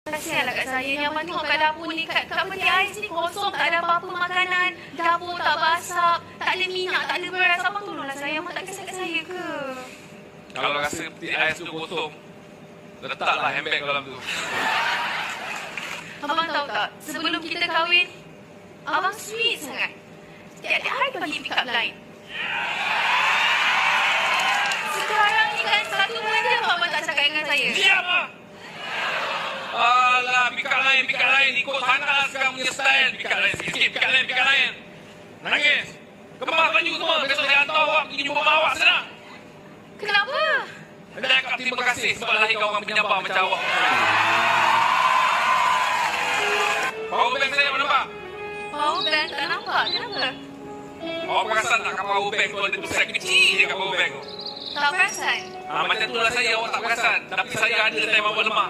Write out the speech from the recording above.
Kasihanlah kat saya. Yang mana tengok kat dapur ni, kat peti ais ni kosong. Tak ada apa-apa makanan. Dapur tak basah. Tak ada minyak, tak ada beras. Abang tolonglah saya. Abang tak kisah kat saya ke? Kalau rasa peti ais tu kosong, letaklah handbag dalam tu. Abang tahu tak, sebelum kita kahwin, abang sweet sangat. Tiap-tiap hari bagi pick up line. Sekarang ni kan satu bulan je abang tak cakap dengan saya. Diam lah! Alah, pick up line. Ikut sangatlah sekarang punya style. Pick up line sikit, pick up line. Nangis. Kemas baju semua. Besok saya hantar awak pergi jumpa mak awak sana. Kenapa? Saya cakap terima kasih sebab lahirkan orang penyabar macam awak. Power bank saya mana nampak? Power bank tak nampak. Kenapa? Awak perasan tak kat power bank tu ada tulisan kecil je kat power bank tu? Tak perasan. Macam tu lah saya, awak tak perasan. Tapi saya ada time awak lemah.